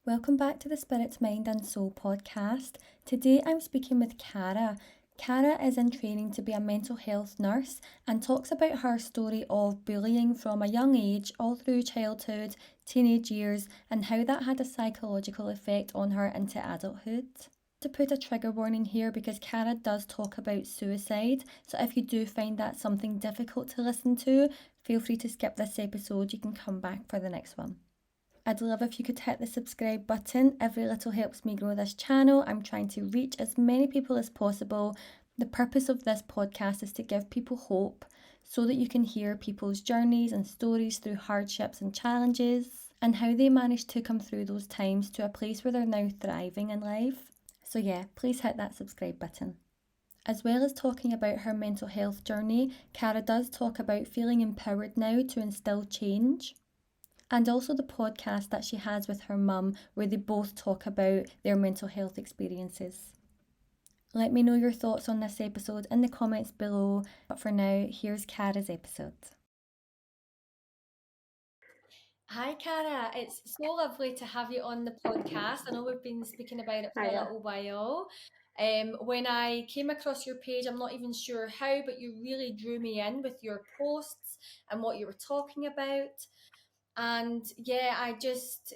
Welcome back to the Spirit, Mind and Soul podcast. Today I'm speaking with Cara. Cara is in training to be a mental health nurse and talks about her story of bullying from a young age all through childhood, teenage years, and how that had a psychological effect on her into adulthood. To put a trigger warning here because Cara does talk about suicide, so if you do find that something difficult to listen to, feel free to skip this episode. You can come back for the next one. I'd love if you could hit the subscribe button. Every little helps me grow this channel. I'm trying to reach as many people as possible. The purpose of this podcast is to give people hope so that you can hear people's journeys and stories through hardships and challenges and how they managed to come through those times to a place where they're now thriving in life. So yeah, please hit that subscribe button. As well as talking about her mental health journey, Cara does talk about feeling empowered now to instill change. And also the podcast that she has with her mum, where they both talk about their mental health experiences. Let me know your thoughts on this episode in the comments below. But for now, here's Cara's episode. Hi Cara, it's so lovely to have you on the podcast. I know we've been speaking about it for a little while. When I came across your page, I'm not even sure how, but you really drew me in with your posts and what you were talking about. And yeah, I just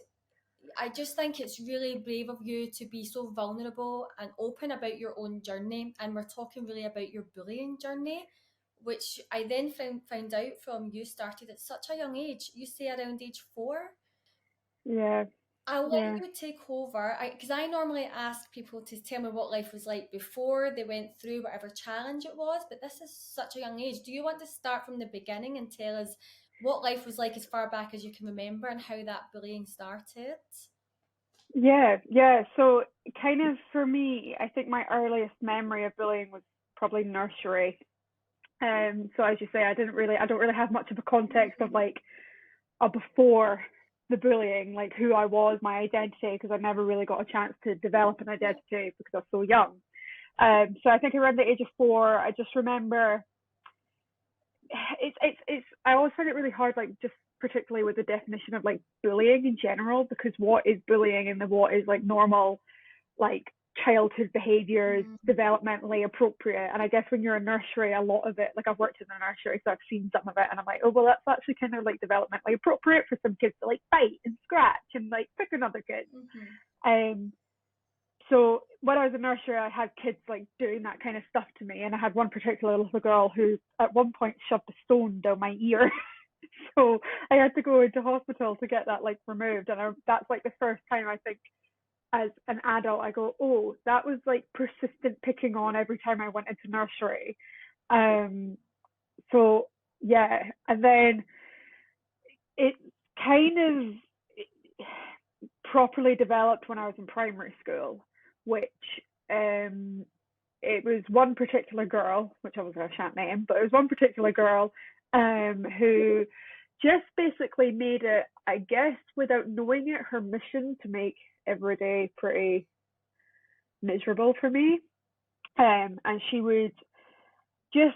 think it's really brave of you to be so vulnerable and open about your own journey. And we're talking really about your bullying journey, which I then found out from you started at such a young age. You say around age 4. Yeah. I'll let you take over because I normally ask people to tell me what life was like before they went through whatever challenge it was, but this is such a young age. Do you want to start from the beginning and tell us what life was like as far back as you can remember and how that bullying started? Yeah. So kind of for me, I think my earliest memory of bullying was probably nursery. So as you say, I don't really have much of a context of like a before the bullying, like who I was, my identity, because I never really got a chance to develop an identity because I was so young. So I think around the age of 4, I just remember it's I always find it really hard, like just particularly with the definition of like bullying in general, because what is bullying and what is like normal, like childhood behaviors, developmentally appropriate. And I guess when you're in nursery, a lot of it, like I've worked in a nursery, so I've seen some of it, and I'm like, oh well, that's actually kind of like developmentally appropriate for some kids to like bite and scratch and like pick another kid. So when I was in nursery, I had kids like doing that kind of stuff to me, and I had one particular little girl who at one point shoved a stone down my ear. So I had to go into hospital to get that like removed, and that's like the first time I think as an adult I go, oh, that was like persistent picking on every time I went into nursery. So yeah, and then it kind of properly developed when I was in primary school, which it was one particular girl, which obviously I shan't name, but it was one particular girl who just basically made it, I guess, without knowing it, her mission to make every day pretty miserable for me. And she would just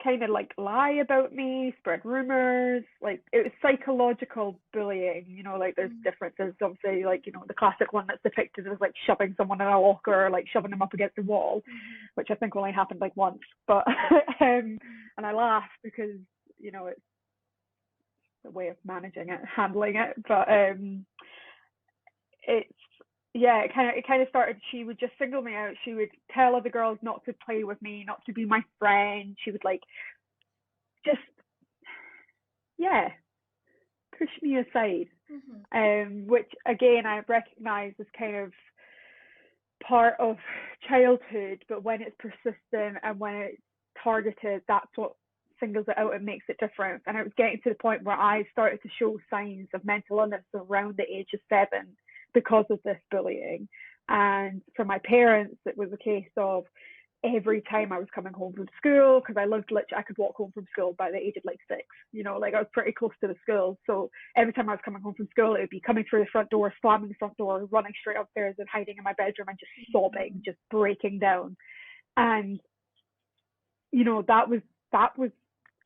kind of like lie about me, spread rumors. Like it was psychological bullying, you know, like there's differences. Obviously, like, you know, the classic one that's depicted is like shoving someone in a locker or like shoving them up against the wall, which I think only happened like once. But and I laugh because, you know, it's a way of managing it, handling it. But it's yeah, it kind of started. She would just single me out. She would tell other girls not to play with me, not to be my friend. She would like just push me aside, which again I recognize as kind of part of childhood, but when it's persistent and when it's targeted, that's what singles it out and makes it different. And it was getting to the point where I started to show signs of mental illness around the age of 7 because of this bullying. And for my parents, it was a case of every time I was coming home from school, because I lived literally, I could walk home from school by the age of like 6, you know, like I was pretty close to the school. So every time I was coming home from school, it would be coming through the front door, slamming the front door, running straight upstairs and hiding in my bedroom and just sobbing, just breaking down. And, you know, that was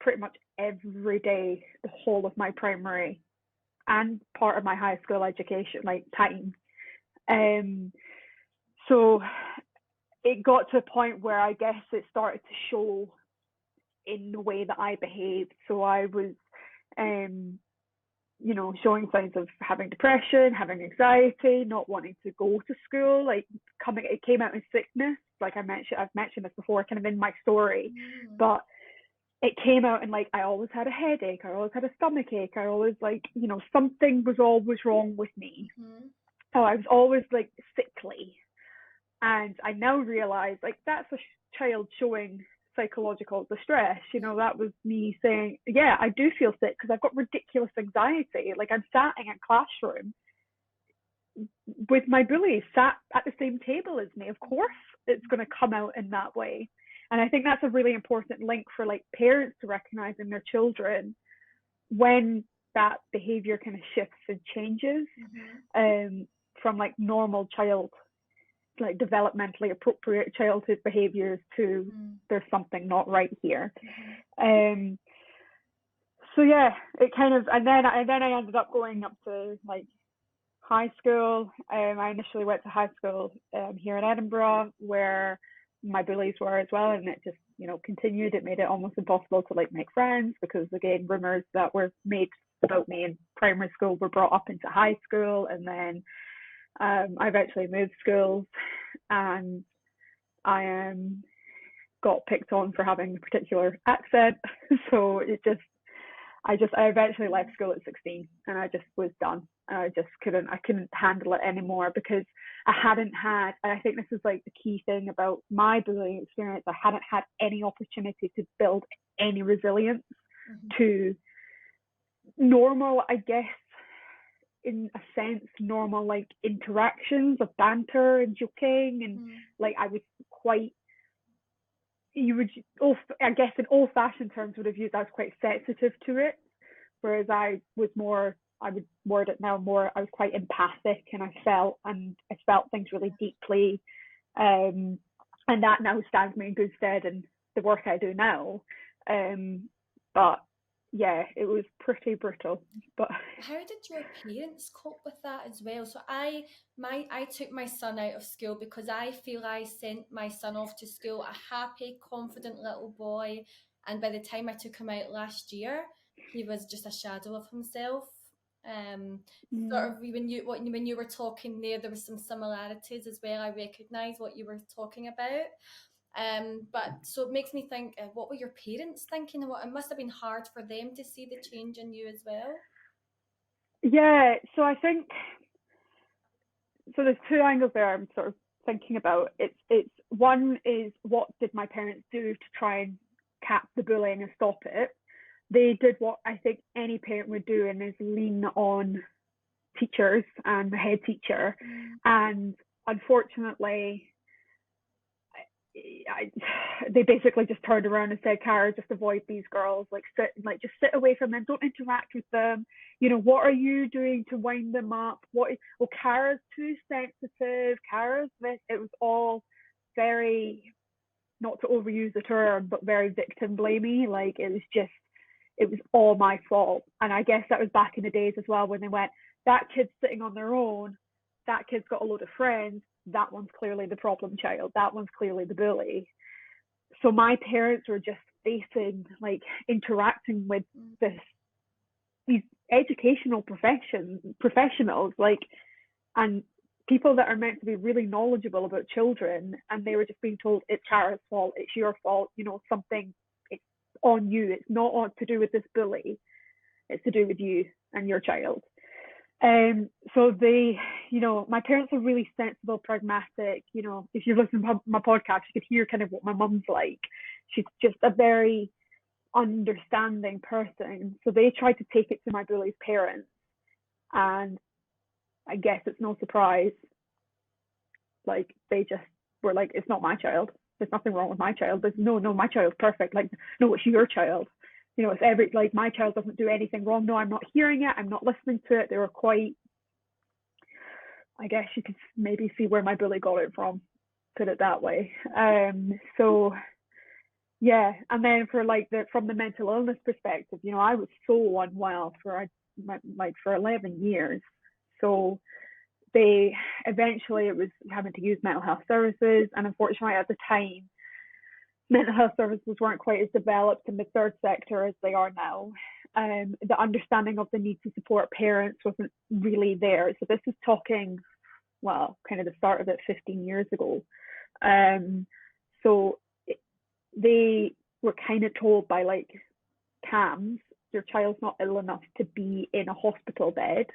pretty much every day, the whole of my primary and part of my high school education, like time. So it got to a point where I guess it started to show in the way that I behaved. So I was, showing signs of having depression, having anxiety, not wanting to go to school, like it came out in sickness. Like I've mentioned this before, kind of in my story, but it came out in like I always had a headache, I always had a stomach ache, I always something was always wrong with me. So I was always like sickly, and I now realize like that's a child showing psychological distress. That was me saying, yeah, I do feel sick because I've got ridiculous anxiety. Like I'm sat in a classroom with my bully sat at the same table as me. Of course it's going to come out in that way. And I think that's a really important link for like parents to recognize in their children when that behavior kind of shifts and changes from like normal child, like developmentally appropriate childhood behaviors to there's something not right here. So yeah, it kind of, and then I ended up going up to like high school. I initially went to high school here in Edinburgh where my bullies were as well, and it just continued. It made it almost impossible to like make friends because again, rumors that were made about me in primary school were brought up into high school, and then I eventually moved schools, and I got picked on for having a particular accent. So I eventually left school at 16, and I just was done. I couldn't handle it anymore because I hadn't had, and I think this is like the key thing about my bullying experience, I hadn't had any opportunity to build any resilience to normal, I guess, in a sense, normal like interactions of banter and joking, and like I was quite, I guess in old-fashioned terms would have used, I was quite sensitive to it, whereas I would word it now more, I was quite empathic, and I felt things really deeply, and that now stands me in good stead in the work I do now. But yeah, it was pretty brutal. But how did your parents cope with that as well? So I took my son out of school because I feel I sent my son off to school a happy, confident little boy, and by the time I took him out last year, he was just a shadow of himself. Sort of when you were talking there was some similarities as well. I recognise what you were talking about. But so it makes me think, what were your parents thinking? It must have been hard for them to see the change in you as well. Yeah, so I think there's two angles there I'm sort of thinking about. It's one is, what did my parents do to try and cap the bullying and stop it? They did what I think any parent would do, and is lean on teachers and the head teacher. And unfortunately, they basically just turned around and said, Cara, just avoid these girls, just sit away from them, don't interact with them. What are you doing to wind them up? Cara's too sensitive, Cara's this. It was all very, not to overuse the term, but very victim blamey. Like it was all my fault. And I guess that was back in the days as well, when they went, that kid's sitting on their own, that kid's got a load of friends, that one's clearly the problem child, that one's clearly the bully. So my parents were just interacting with these educational professionals, and people that are meant to be really knowledgeable about children, and they were just being told, it's Cara's fault, it's your fault, something, it's on you, it's not to do with this bully, it's to do with you and your child. So they, my parents are really sensible, pragmatic. If you listen to my podcast, you could hear kind of what my mum's like. She's just a very understanding person. So they tried to take it to my bully's parents, and I guess it's no surprise. Like they just were like, it's not my child. There's nothing wrong with my child. There's no, my child's perfect. Like, no, it's your child. It's my child doesn't do anything wrong. No, I'm not hearing it. I'm not listening to it. They were quite, I guess you could maybe see where my bully got it from, put it that way. So yeah. And then for from the mental illness perspective, I was so unwell for like for 11 years. So they eventually, it was having to use mental health services, and unfortunately at the time mental health services weren't quite as developed in the third sector as they are now. The understanding of the need to support parents wasn't really there. So this is talking, well, kind of the start of it 15 years ago. So they were kind of told by like CAMS, your child's not ill enough to be in a hospital bed,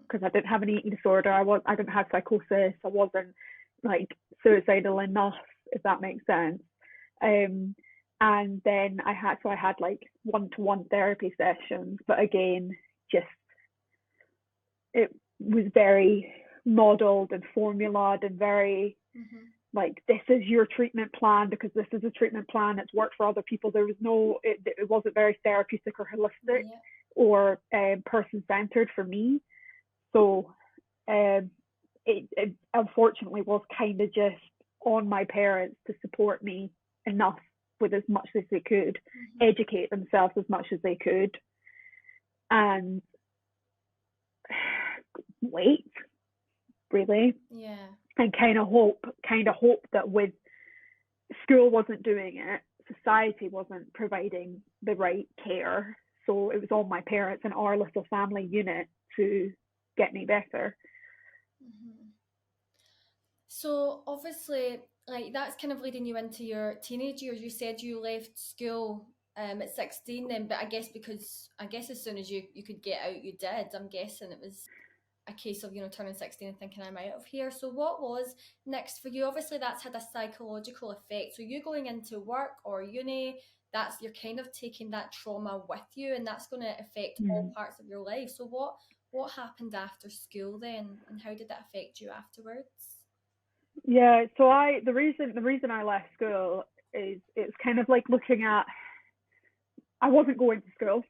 because I didn't have an eating disorder. I didn't have psychosis. I wasn't like suicidal enough, if that makes sense. And then I had like one-to-one therapy sessions, but again, just it was very modeled and formulaed and very like, this is your treatment plan because this is a treatment plan that's worked for other people. There was no, it wasn't very therapeutic or holistic or person-centered for me. So it unfortunately was kind of just on my parents to support me enough with as much as they could, educate themselves as much as they could, and wait, really. Yeah. And kind of hope that with school wasn't doing it, society wasn't providing the right care. So it was on my parents and our little family unit to get me better. So obviously, like, that's kind of leading you into your teenage years. You said you left school at 16 then, but I guess as soon as you could get out, you did. I'm guessing it was a case of, turning 16 and thinking, I'm out of here. So what was next for you? Obviously that's had a psychological effect. So you going into work or uni, you're kind of taking that trauma with you, and that's going to affect all parts of your life. So what happened after school then, and how did that affect you afterwards? Yeah, so the reason I left school is it's kind of like looking at, I wasn't going to school.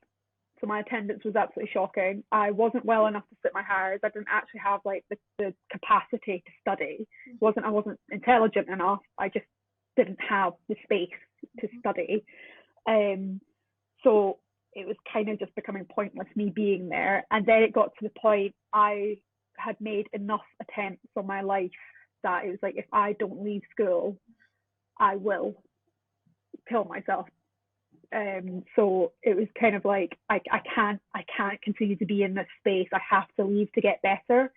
So my attendance was absolutely shocking. I wasn't well enough to sit my hires. I didn't actually have like the capacity to study. I wasn't intelligent enough. I just didn't have the space to study. So it was kind of just becoming pointless me being there. And then it got to the point I had made enough attempts on my life that it was like, if I don't leave school, I will kill myself. So it was kind of like, I can't continue to be in this space. I have to leave to get better.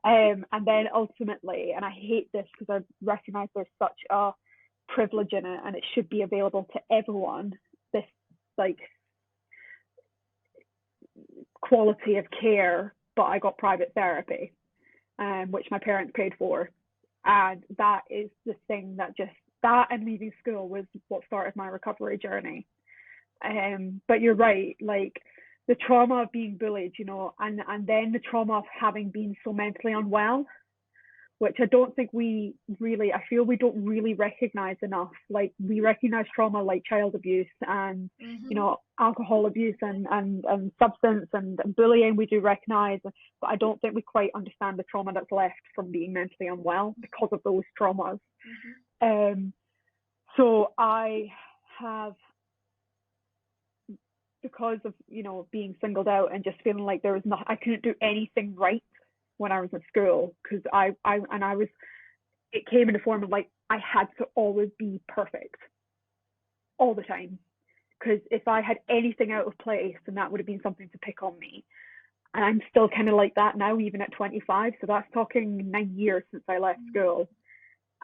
And then ultimately, and I hate this because I recognize there's such a privilege in it and it should be available to everyone, this like quality of care, but I got private therapy, which my parents paid for. And that is the thing that and leaving school was what started my recovery journey. But you're right, like the trauma of being bullied, and then the trauma of having been so mentally unwell, which I don't think I feel we don't really recognize enough. Like, we recognize trauma like child abuse and, alcohol abuse and substance and bullying, we do recognize, but I don't think we quite understand the trauma that's left from being mentally unwell because of those traumas. So I have, because of being singled out and just feeling like there was I couldn't do anything right when I was in school, because it came in the form of like I had to always be perfect all the time, because if I had anything out of place, then that would have been something to pick on me. And I'm still kind of like that now, even at 25. So that's talking 9 years since I left school,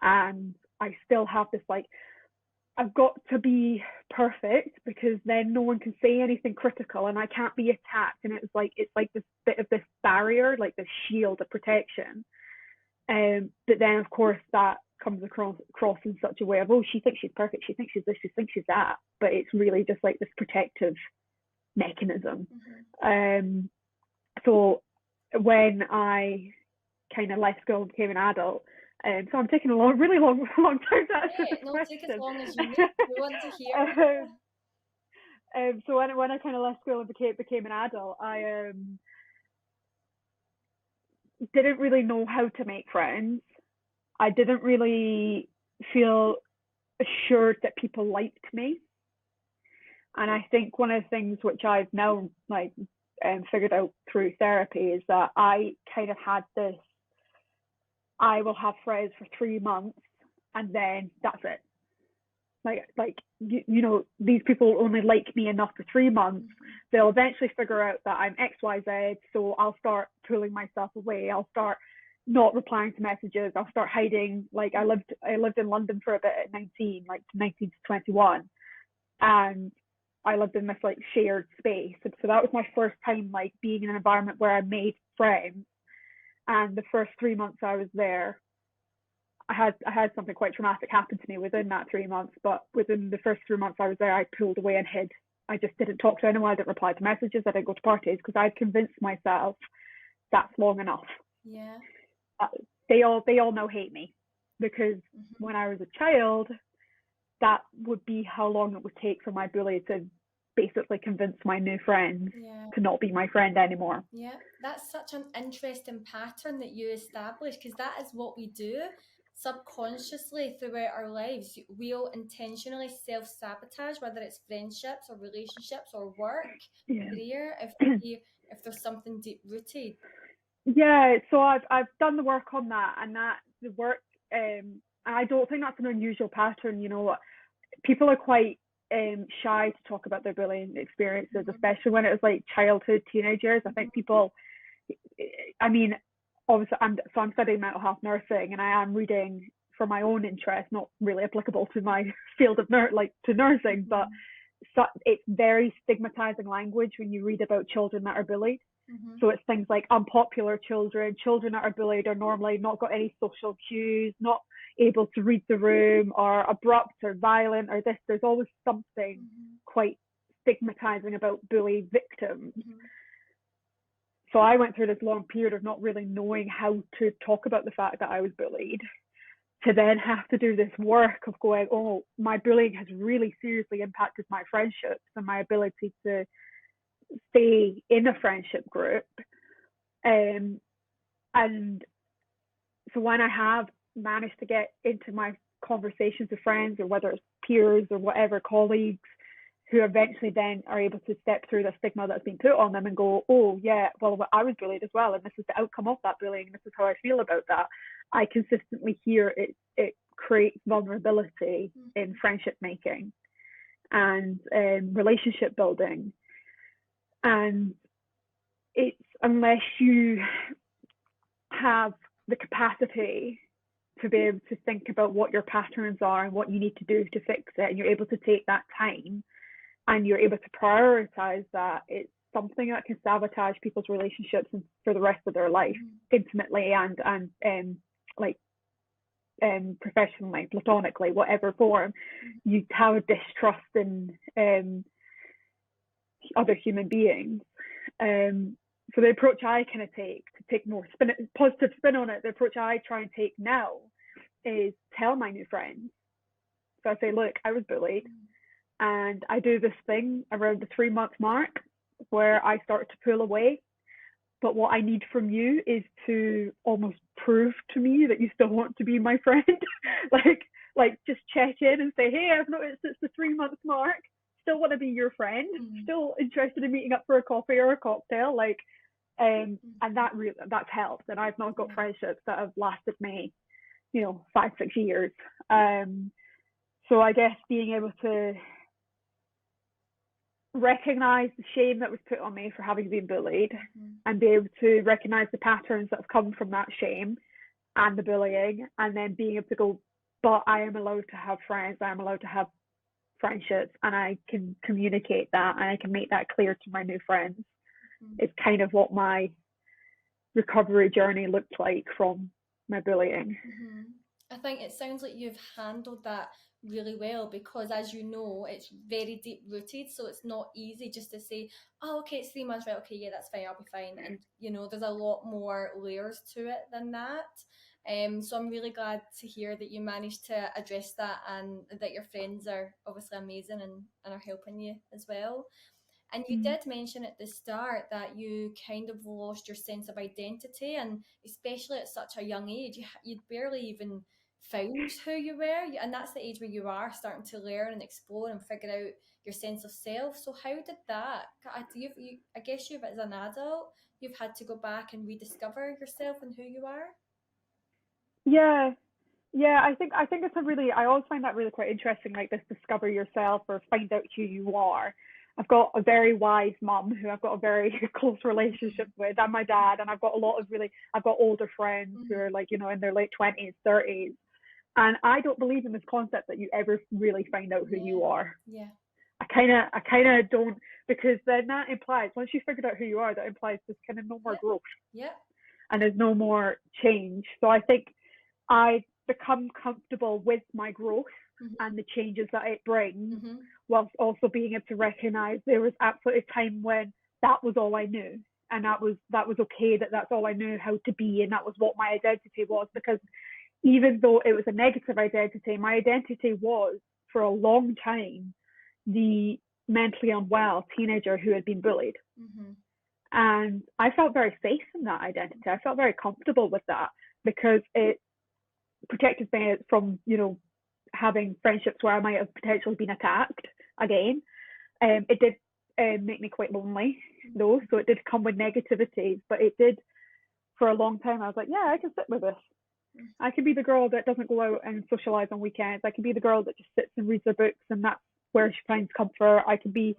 and I still have this like, I've got to be perfect because then no one can say anything critical and I can't be attacked. And it's like this bit of this barrier, like this shield of protection. But then of course that comes across in such a way of, oh, she thinks she's perfect, she thinks she's this, she thinks she's that. But it's really just like this protective mechanism. So when I kind of left school and became an adult, so I'm taking a really long time to answer this question. Take as long as you need. We want to hear. So when I kind of left school and became an adult, I didn't really know how to make friends. I didn't really feel assured that people liked me. And I think one of the things which I've now like figured out through therapy is that I kind of had this, I will have friends for 3 months and then that's it. These people only like me enough for 3 months. They'll eventually figure out that I'm XYZ, so I'll start pulling myself away. I'll start not replying to messages. I'll start hiding. Like I lived in London for a bit at 19, like 19 to 21, and I lived in this like shared space. And so that was my first time like being in an environment where I made friends. And the first 3 months I was there, I had something quite traumatic happen to me within that 3 months. But within the first 3 months I was there, I pulled away and hid. I just didn't talk to anyone. I didn't reply to messages. I didn't go to parties because I'd convinced myself that's long enough. Yeah. They all now hate me because when I was a child, that would be how long it would take for my bully to basically convince my new friends to not be my friend anymore. Yeah, that's such an interesting pattern that you establish, because that is what we do subconsciously throughout our lives. We'll intentionally self-sabotage, whether it's friendships or relationships or work, career, if there's something deep rooted. Yeah, so I've done the work on that, and that the work, I don't think that's an unusual pattern. You know, people are quite shy to talk about their bullying experiences, especially when it was like childhood, teenagers. I think people, I mean, obviously I'm studying mental health nursing, and I am reading for my own interest, not really applicable to my field of nursing, but it's very stigmatizing language when you read about children that are bullied. So it's things like unpopular children that are bullied are normally not got any social cues, not able to read the room, or abrupt or violent or this. There's always something quite stigmatizing about bully victims. So I went through this long period of not really knowing how to talk about the fact that I was bullied, to then have to do this work of going, oh, my bullying has really seriously impacted my friendships and my ability to stay in a friendship group. And so when I have managed to get into my conversations with friends, or whether it's peers or whatever, colleagues, who eventually then are able to step through the stigma that's been put on them and go, oh yeah, well, I was bullied as well, and this is the outcome of that bullying, this is how I feel about that. I consistently hear it creates vulnerability in friendship making and relationship building. And it's, unless you have the capacity to be able to think about what your patterns are and what you need to do to fix it, and you're able to take that time and you're able to prioritize that, it's something that can sabotage people's relationships for the rest of their life, intimately and professionally, platonically, whatever form. You have a distrust in other human beings. So the approach I kind of take, to take more positive spin on it, the approach I try and take now is tell my new friends. So I say, look, I was bullied, and I do this thing around the 3-month mark where I start to pull away. But what I need from you is to almost prove to me that you still want to be my friend. like just check in and say, hey, I've noticed it's the 3-month mark. Still want to be your friend. Still interested in meeting up for a coffee or a cocktail. And that's helped. And I've not got friendships that have lasted me, 5-6 years. So I guess being able to recognize the shame that was put on me for having been bullied, and be able to recognize the patterns that have come from that shame and the bullying, and then being able to go, but I am allowed to have friends, I am allowed to have friendships, and I can communicate that, and I can make that clear to my new friends. It's kind of what my recovery journey looked like from my bullying. I think it sounds like you've handled that really well, because as you know, it's very deep rooted, so it's not easy just to say, oh, okay, it's 3 months, right, okay, yeah, that's fine, I'll be fine. And there's a lot more layers to it than that. So I'm really glad to hear that you managed to address that, and that your friends are obviously amazing and are helping you as well. And you did mention at the start that you kind of lost your sense of identity, and especially at such a young age, you'd barely even found who you were, and that's the age where you are starting to learn and explore and figure out your sense of self. So how did that, I guess you've, as an adult, you've had to go back and rediscover yourself and who you are? Yeah, yeah. I think it's a really. I always find that really quite interesting. Like this, discover yourself or find out who you are. I've got a very wise mum who I've got a very close relationship with, and my dad, and I've got a lot of really. I've got older friends who are like in their late 20s, 30s, and I don't believe in this concept that you ever really find out who you are. Yeah. I kind of don't, because then that implies once you figured out who you are, that implies there's kind of no more growth Yeah. and there's no more change. So I think I become comfortable with my growth and the changes that it brings, whilst also being able to recognize there was absolutely a time when that was all I knew, and that was okay, that's all I knew how to be, and that was what my identity was. Because even though it was a negative identity, my identity was for a long time the mentally unwell teenager who had been bullied. And I felt very safe in that identity. I felt very comfortable with that because it protected me from, having friendships where I might have potentially been attacked again. It did make me quite lonely though, so it did come with negativity, but it did, for a long time, I was like, yeah, I can sit with this. I can be the girl that doesn't go out and socialize on weekends. I can be the girl that just sits and reads her books and that's where she finds comfort. I can be,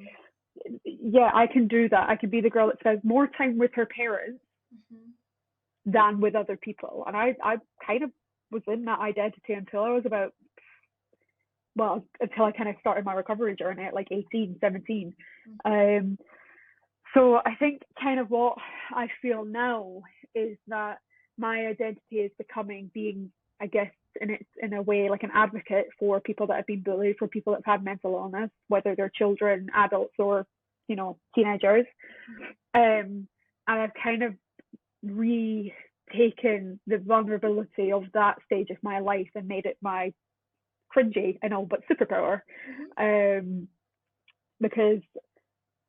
yeah, I can do that. I can be the girl that spends more time with her parents than with other people. And I kind of was in that identity until I was about, well, until I kind of started my recovery journey at like 18, 17. So I think kind of what I feel now is that my identity is becoming being, I guess, in a way, like an advocate for people that have been bullied, for people that have had mental illness, whether they're children, adults, or teenagers. And I've kind of retaken the vulnerability of that stage of my life and made it my cringy, I know, but superpower. Because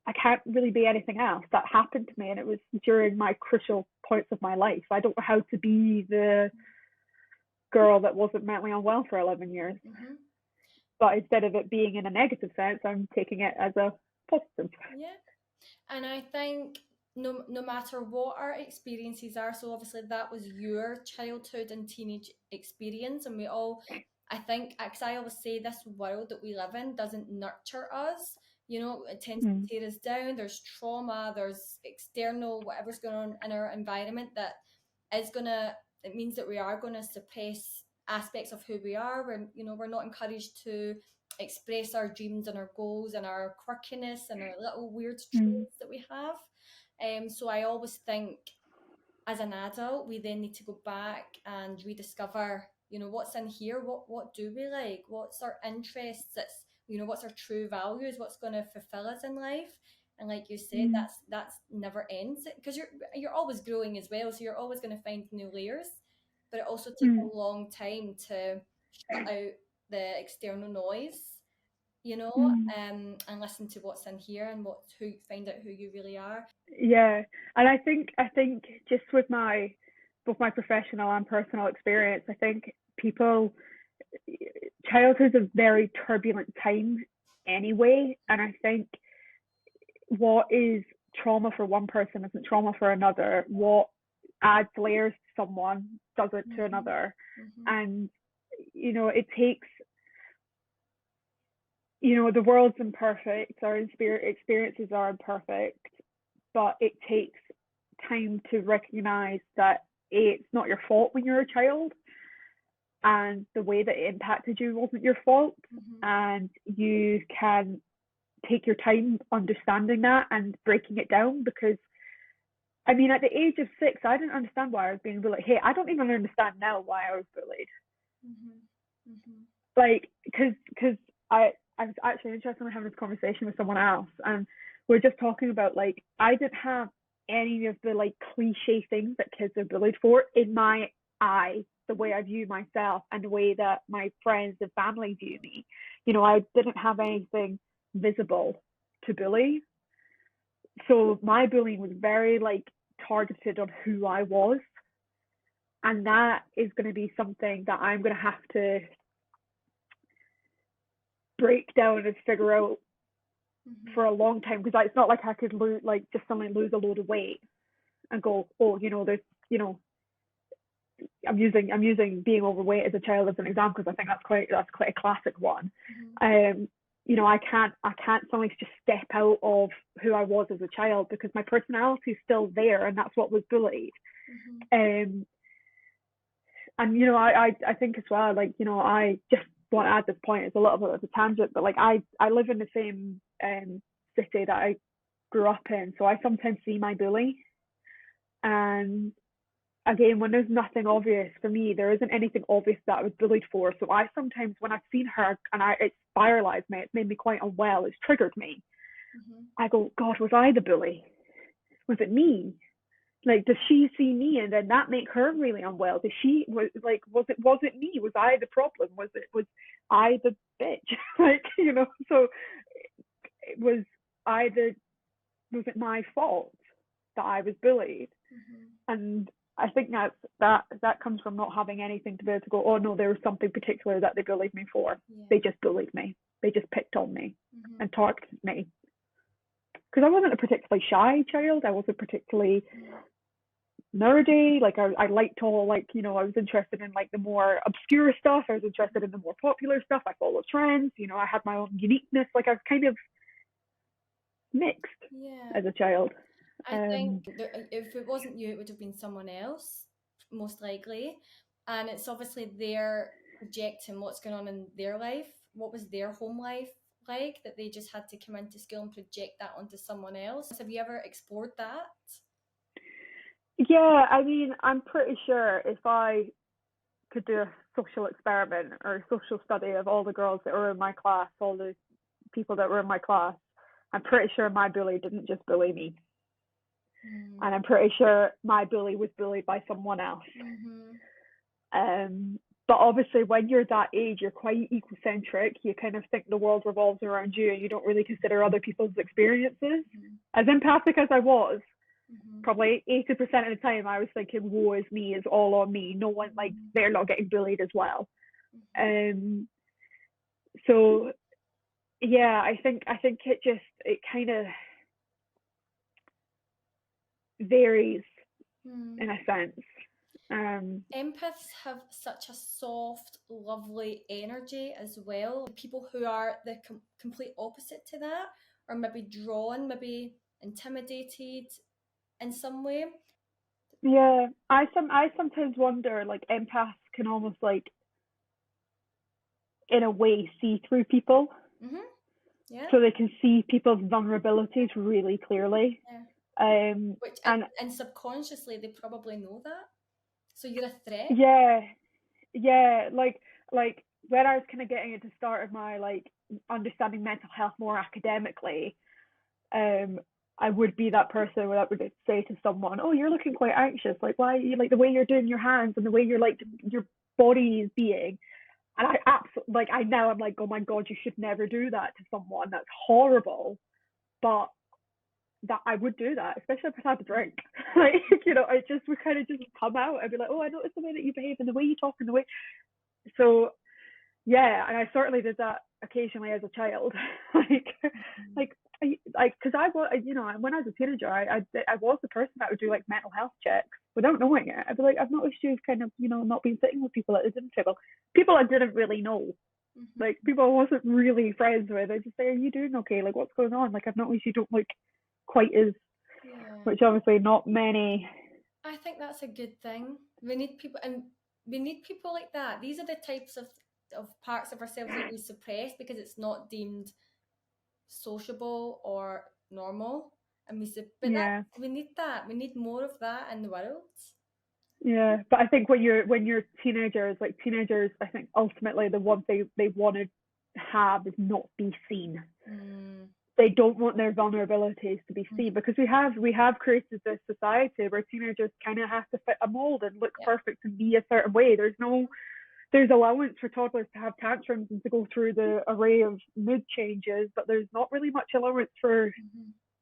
I can't really be anything else. That happened to me, and it was during my crucial points of my life. I don't know how to be the girl that wasn't mentally unwell for 11 years. But instead of it being in a negative sense, I'm taking it as a positive. Yeah. And I think no matter what our experiences are, so obviously that was your childhood and teenage experience, and we all, I think, because I always say this world that we live in doesn't nurture us. It tends to tear us down. There's trauma, there's external, whatever's going on in our environment that is it means that we are gonna suppress aspects of who we are. We're not encouraged to express our dreams and our goals and our quirkiness and our little weird traits that we have. So I always think, as an adult, we then need to go back and rediscover, what's in here, what do we like, what's our interests, what's our true values, what's going to fulfill us in life. And like you said, that's never ends, because you're always growing as well, so you're always going to find new layers, but it also takes a long time to shut out the external noise, and listen to what's in here and find out who you really are. Yeah, and I think just with both my professional and personal experience, I think childhood is a very turbulent time anyway, and I think what is trauma for one person isn't trauma for another. What adds layers to someone doesn't to another. And it takes, the world's imperfect, our experiences are imperfect, but it takes time to recognize that it's not your fault when you're a child, and the way that it impacted you wasn't your fault, and you can take your time understanding that and breaking it down. Because I mean, at the age of 6, I didn't understand why I was being bullied. Hey, I don't even understand now why I was bullied. Like, because I was actually interested in having this conversation with someone else, and we're just talking about, like, I didn't have any of the, like, cliche things that kids are bullied for in my eye, the way I view myself and the way that my friends and family view me. I didn't have anything visible to bully. So my bullying was very, like, targeted on who I was. And that is going to be something that I'm going to have to break down and figure out for a long time, because it's not like I could just suddenly lose a load of weight and go, oh, there's, I'm using being overweight as a child as an example, because I think that's quite a classic one. I can't suddenly just step out of who I was as a child, because my personality is still there, and that's what was bullied. And I think as well, I just want to add this point, it's a little bit of a tangent, but I live in the same city that I grew up in, so I sometimes see my bully. And again, when there's nothing obvious for me, there isn't anything obvious that I was bullied for. So I sometimes, when I've seen her and it spiralized me, it's made me quite unwell, it's triggered me. I go, God, was I the bully? Was it me? Does she see me and then that make her really unwell? Was it me? Was I the problem? Was I the bitch? So was it my fault that I was bullied? And I think that comes from not having anything to be able to go, oh no, there was something particular that they bullied me for. They just bullied me. They just picked on me and targeted me. Because I wasn't a particularly shy child. I wasn't particularly nerdy. I liked all I was interested in the more obscure stuff. I was interested in the more popular stuff. I followed trends. I had my own uniqueness. I was kind of mixed as a child. I think if it wasn't you, it would have been someone else, most likely. And it's obviously they're projecting what's going on in their life. What was their home life like, that they just had to come into school and project that onto someone else? Have you ever explored that? Yeah, I mean, I'm pretty sure if I could do a social experiment or a social study of all the girls that were in my class, all the people that were in my class, I'm pretty sure my bully didn't just bully me. And I'm pretty sure my bully was bullied by someone else. But obviously when you're that age, you're quite egocentric. You kind of think the world revolves around you and you don't really consider other people's experiences. As empathic as I was, probably 80% of the time I was thinking, woe is me, it's all on me. No one, they're not getting bullied as well. So yeah, I think it kind of varies in a sense. Empaths have such a soft, lovely energy as well. People who are the complete opposite to that, or maybe drawn, maybe intimidated in some way. Yeah, I sometimes wonder, empaths can almost in a way see through people. Yeah. So they can see people's vulnerabilities really clearly. Yeah. And subconsciously they probably know that. So you're a threat. Yeah. When I was kind of getting at the start of my understanding mental health more academically, I would be that person that would say to someone, "Oh, you're looking quite anxious. Why? You the way you're doing your hands and the way your body is being." And I absolutely I'm oh my God, you should never do that to someone. That's horrible. But that I would do that, especially if I had a drink. It just would kind of just come out. I'd be like, oh, I noticed the way that you behave and the way you talk and the way. So yeah, and I certainly did that occasionally as a child. Because I was, when I was a teenager, I was the person that would do mental health checks without knowing it. I'd be I've noticed you've kind of, not been sitting with people that didn't people I didn't really know. People I wasn't really friends with. I just say, are you doing okay? What's going on? I've noticed you don't look quite as, which obviously not many. I think that's a good thing. We need people, and we need people like that. These are the types of parts of ourselves that we suppress because it's not deemed sociable or normal, and we need that. We need more of that in the world. Yeah, but I think when you're teenagers, I think ultimately the one thing they want to have is not be seen. They don't want their vulnerabilities to be seen, because we have created this society where teenagers kind of have to fit a mold and look perfect and be a certain way. There's allowance for toddlers to have tantrums and to go through the array of mood changes, but there's not really much allowance for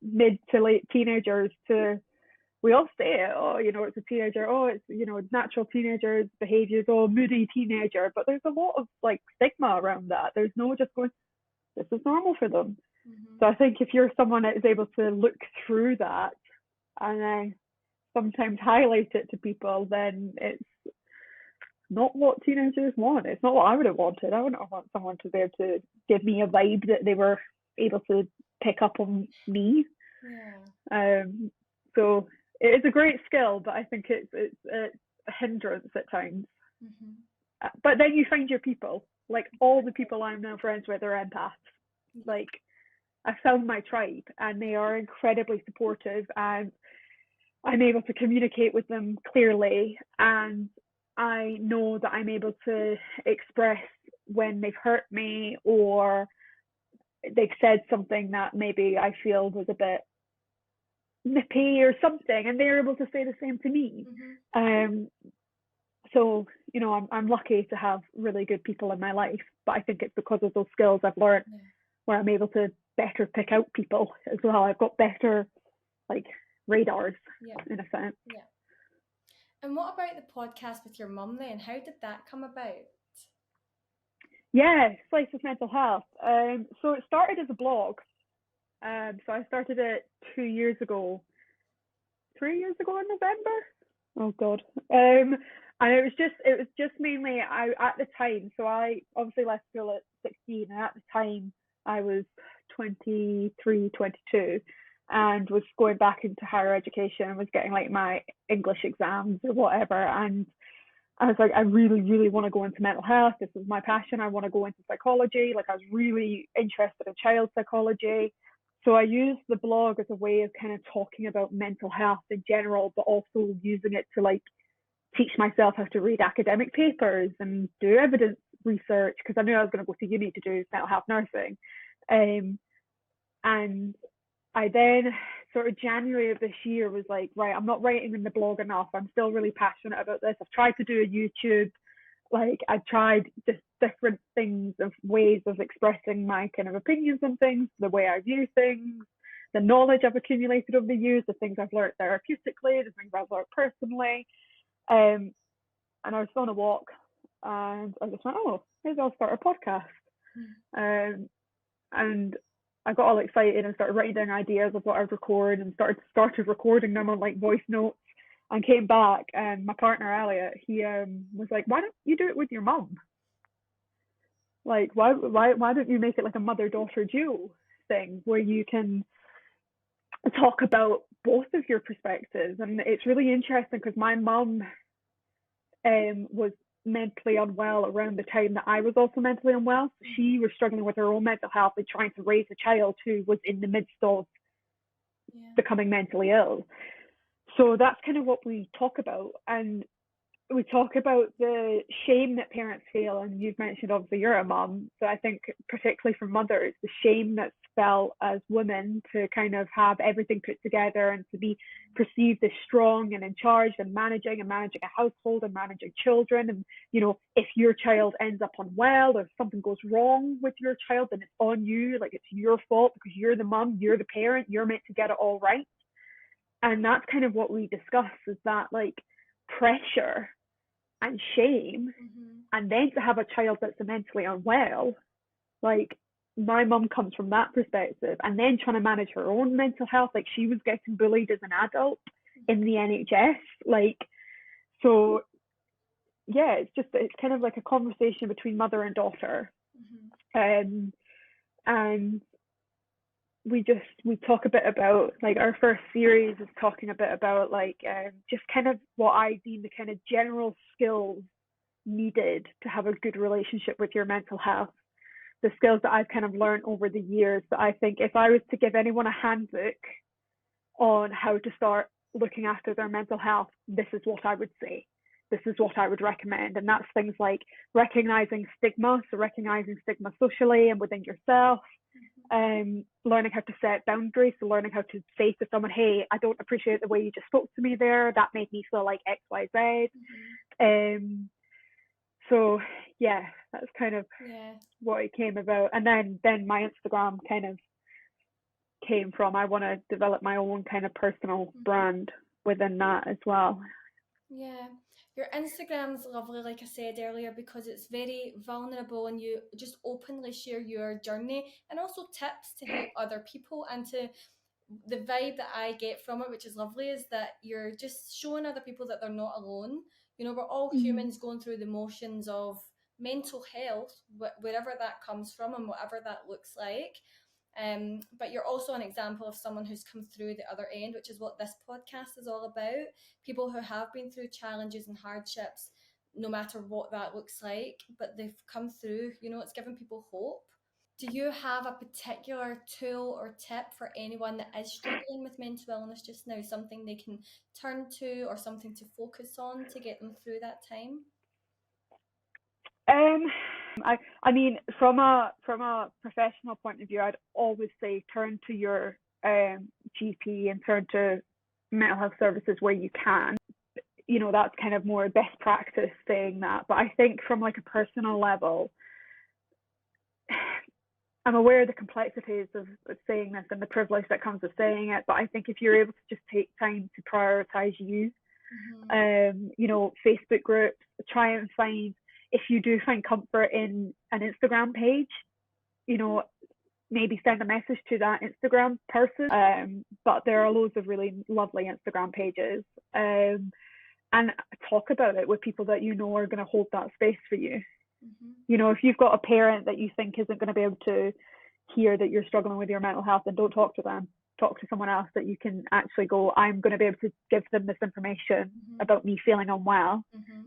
mid to late teenagers to we all say it, oh, it's a teenager, oh, it's, natural teenagers behaviors, oh, moody teenager, but there's a lot of like stigma around that. There's no just going, this is normal for them. So I think if you're someone that is able to look through that and then sometimes highlight it to people, then it's not what teenagers want. It's not what I would have wanted. I wouldn't want someone to be able to give me a vibe that they were able to pick up on me. So it is a great skill, but I think it's a hindrance at times. But then you find your people. Like all the people I'm now friends with are empaths. Like I found my tribe, and they are incredibly supportive, and I'm able to communicate with them clearly, and I know that I'm able to express when they've hurt me or they've said something that maybe I feel was a bit nippy or something, and they're able to say the same to me. So I'm lucky to have really good people in my life, but I think it's because of those skills I've learned where I'm able to better pick out people as well. I've got better like radars in a sense. And what about the podcast with your mum then? How did that come about? Yeah, Slice of Mental Health. So it started as a blog. So I started it 2 years ago. 3 years ago in November. Oh God. And it was just mainly at the time. So I obviously left school at 16, and at the time I was 23, 22, and was going back into higher education and was getting like my English exams or whatever. And I was like, I really, really want to go into mental health. This is my passion. I want to go into psychology. Like I was really interested in child psychology. So I used the blog as a way of kind of talking about mental health in general, but also using it to like teach myself how to read academic papers and do evidence research, because I knew I was going to go to uni to do mental health nursing. And I then sort of January of this year was like, right, I'm not writing in the blog enough. I'm still really passionate about this. I've tried to do a YouTube. Like I've tried just different things of ways of expressing my kind of opinions on things, the way I view things, the knowledge I've accumulated over the years, the things I've learned therapeutically, the things I've learned personally. And I was on a walk and I just went, oh, maybe I'll start a podcast. And I got all excited and started writing down ideas of what I'd record and started recording them on like voice notes, and came back, and my partner Elliot, he was like, why don't you do it with your mum? Like why don't you make it like a mother-daughter duo thing where you can talk about both of your perspectives? And it's really interesting because my mum was mentally unwell around the time that I was also mentally unwell. She was struggling with her own mental health and trying to raise a child who was in the midst of becoming mentally ill. So that's kind of what we talk about. And we talk about the shame that parents feel, and you've mentioned obviously you're a mum, so I think particularly for mothers, the shame that's felt as women to kind of have everything put together and to be perceived as strong and in charge and managing a household and managing children. And if your child ends up unwell or if something goes wrong with your child, then it's on you, like it's your fault because you're the mum, you're the parent, you're meant to get it all right. And that's kind of what we discuss, is that like pressure and shame, and then to have a child that's mentally unwell, like my mum comes from that perspective, and then trying to manage her own mental health, like she was getting bullied as an adult in the NHS, like, so yeah, it's kind of like a conversation between mother and daughter. And we talk a bit about, like, our first series is talking a bit about like just kind of what I deem the kind of general skills needed to have a good relationship with your mental health, the skills that I've kind of learned over the years, that I think if I was to give anyone a handbook on how to start looking after their mental health, this is what I would say, this is what I would recommend. And that's things like recognizing stigma, so recognizing stigma socially and within yourself, learning how to set boundaries, so learning how to say to someone, hey, I don't appreciate the way you just spoke to me there, that made me feel like XYZ. So yeah, that's kind of what it came about. And then my Instagram kind of came from, I want to develop my own kind of personal brand within that as well. Yeah, your Instagram's lovely, like I said earlier, because it's very vulnerable and you just openly share your journey and also tips to help other people. And to the vibe that I get from it, which is lovely, is that you're just showing other people that they're not alone. You know, we're all humans going through the motions of mental health, wherever that comes from and whatever that looks like. But you're also an example of someone who's come through the other end, which is what this podcast is all about. People who have been through challenges and hardships, no matter what that looks like, but they've come through. You know, it's given people hope. Do you have a particular tool or tip for anyone that is struggling with mental illness just now? Something they can turn to or something to focus on to get them through that time? I mean, from a professional point of view, I'd always say turn to your GP and turn to mental health services where you can. You know, that's kind of more best practice saying that. But I think from like a personal level, I'm aware of the complexities of saying this and the privilege that comes with saying it. But I think if you're able to just take time to prioritize you, you know, Facebook groups, try and find, if you do find comfort in an Instagram page, you know, maybe send a message to that Instagram person. But there are loads of really lovely Instagram pages. And talk about it with people that you know are going to hold that space for you. You know, if you've got a parent that you think isn't going to be able to hear that you're struggling with your mental health, then don't talk to them. Talk to someone else that you can actually go, I'm going to be able to give them this information about me feeling unwell,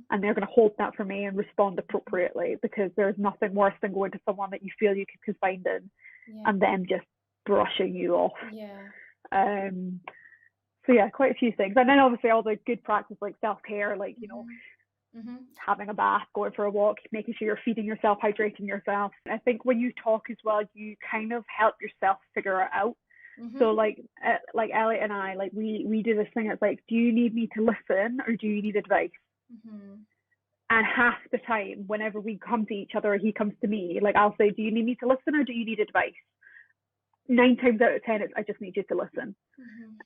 and they're going to hold that for me and respond appropriately, because there's nothing worse than going to someone that you feel you could confide in and them just brushing you off. So yeah, quite a few things. And then obviously all the good practice like self-care, like, you know, having a bath, going for a walk, making sure you're feeding yourself, hydrating yourself. I think when you talk as well, you kind of help yourself figure it out. So like Elliot and I, like we do this thing. It's like, do you need me to listen or do you need advice? And half the time, whenever we come to each other, or he comes to me, like I'll say, do you need me to listen or do you need advice? 9 times out of 10, it's I just need you to listen.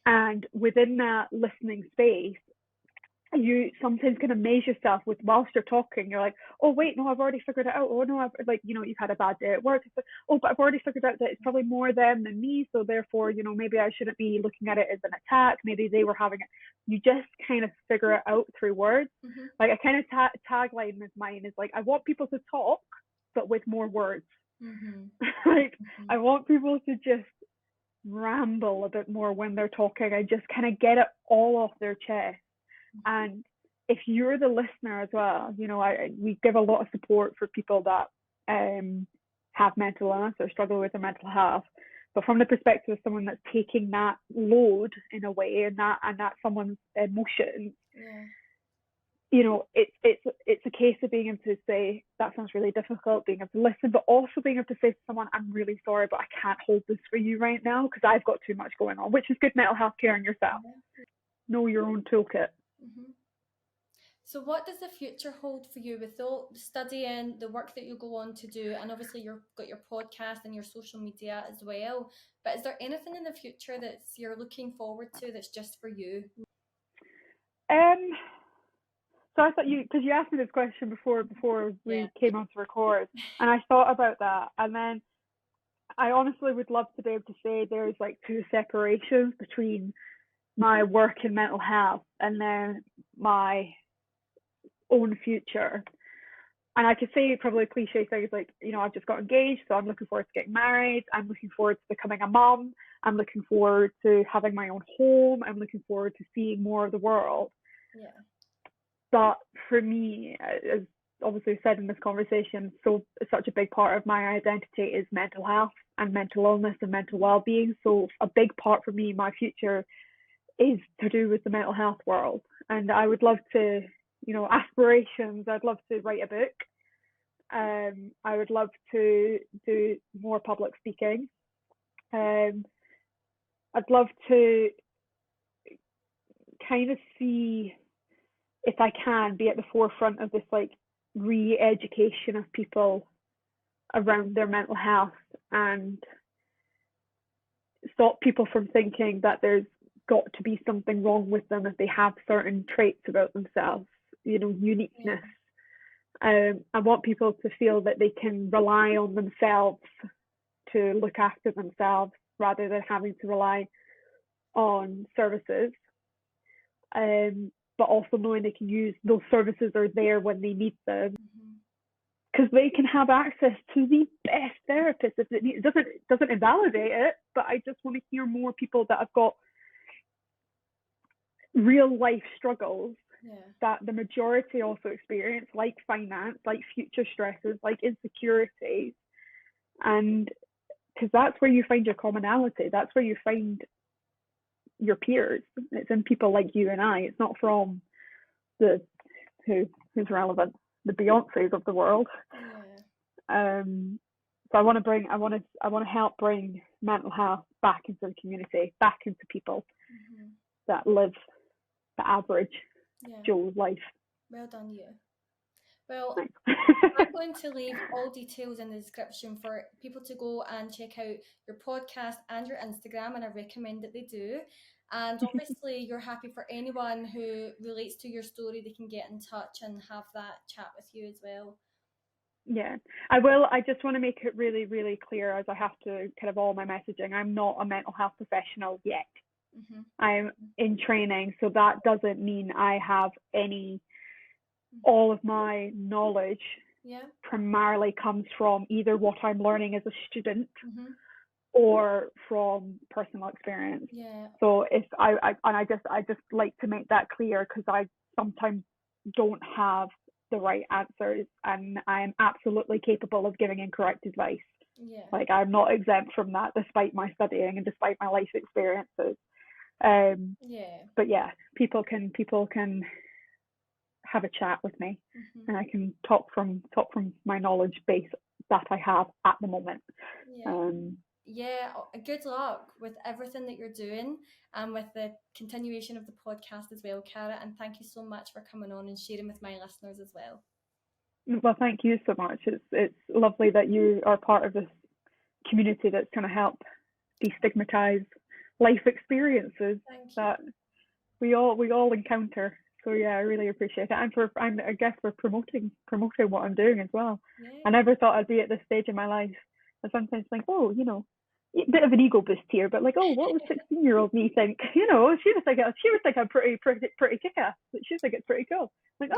And within that listening space, you sometimes kind of amaze yourself with, whilst you're talking, you're like, oh wait, no, I've already figured it out. Oh no, I've, like, you know, you've had a bad day at work. It's like, oh, but I've already figured out that it's probably more them than me, so therefore, you know, maybe I shouldn't be looking at it as an attack. Maybe they were having it. You just kind of figure it out through words. Like a kind of tagline of mine is like, I want people to talk, but with more words. Like I want people to just ramble a bit more when they're talking. I just kind of get it all off their chest. And if you're the listener as well, you know, we give a lot of support for people that have mental illness or struggle with their mental health. But from the perspective of someone that's taking that load in a way, and that's someone's emotions, you know, it's a case of being able to say, that sounds really difficult, being able to listen, but also being able to say to someone, I'm really sorry, but I can't hold this for you right now because I've got too much going on, which is good mental health care in yourself. Know your own toolkit. So what does the future hold for you with all the studying, the work that you go on to do, and obviously you've got your podcast and your social media as well, but is there anything in the future that you're looking forward to that's just for you? So I thought because you asked me this question before we came on to record, and I thought about that, and then I honestly would love to be able to say there's like 2 separations between my work in mental health and then my own future. And I could say probably cliche things like, you know, I've just got engaged, so I'm looking forward to getting married. I'm looking forward to becoming a mum. I'm looking forward to having my own home. I'm looking forward to seeing more of the world. But for me, as obviously said in this conversation, so such a big part of my identity is mental health and mental illness and mental well-being. So a big part for me, my future, is to do with the mental health world. And I would love to, you know, aspirations, I'd love to write a book. I would love to do more public speaking. I'd love to kind of see, if I can, be at the forefront of this like re-education of people around their mental health, and stop people from thinking that there's got to be something wrong with them if they have certain traits about themselves, uniqueness. I want people to feel that they can rely on themselves to look after themselves rather than having to rely on services. But also knowing they can use those services are there when they need them, because they can have access to the best therapist if it needs. It doesn't invalidate it, but I just want to hear more people that have got real life struggles that the majority also experience, like finance, like future stresses, like insecurities, and because that's where you find your commonality. That's where you find your peers. It's in people like you and I. It's not from the who's relevant, the Beyoncés of the world. So I want to help bring mental health back into the community, back into people that live the average Joe's life. Well done, you. Well, Thanks. I'm going to leave all details in the description for people to go and check out your podcast and your Instagram, and I recommend that they do. And obviously, you're happy for anyone who relates to your story, they can get in touch and have that chat with you as well. Yeah, I will. I just want to make it really, really clear, as I have to kind of all my messaging. I'm not a mental health professional yet. I'm in training, so that doesn't mean I have all of my knowledge primarily comes from either what I'm learning as a student or from personal experience. So if I just like to make that clear, because I sometimes don't have the right answers, and I'm absolutely capable of giving incorrect advice. Like, I'm not exempt from that, despite my studying and despite my life experiences. But yeah, people can have a chat with me, and I can talk from my knowledge base that I have at the moment. Good luck with everything that you're doing and with the continuation of the podcast as well, Cara, and thank you so much for coming on and sharing with my listeners as well. Well, thank you so much. It's lovely that you are part of this community that's going to help destigmatize life experiences that we all encounter. So yeah, I really appreciate it, and I guess for promoting what I'm doing as well. I never thought I'd be at this stage in my life. I sometimes think, a bit of an ego boost here, but like, what would 16-year-old me think? She was like I'm pretty kick-ass. She think it's pretty cool. Like,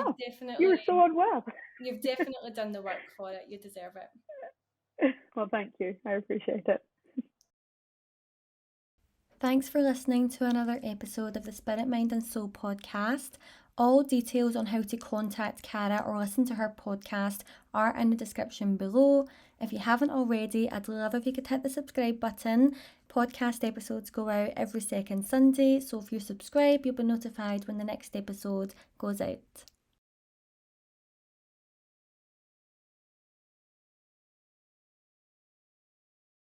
you were so unwell. You've definitely done the work for it. You deserve it. Well, thank you. I appreciate it. Thanks for listening to another episode of the Spirit, Mind and Soul podcast. All details on how to contact Cara or listen to her podcast are in the description below. If you haven't already, I'd love if you could hit the subscribe button. Podcast episodes go out every second Sunday, so if you subscribe, you'll be notified when the next episode goes out.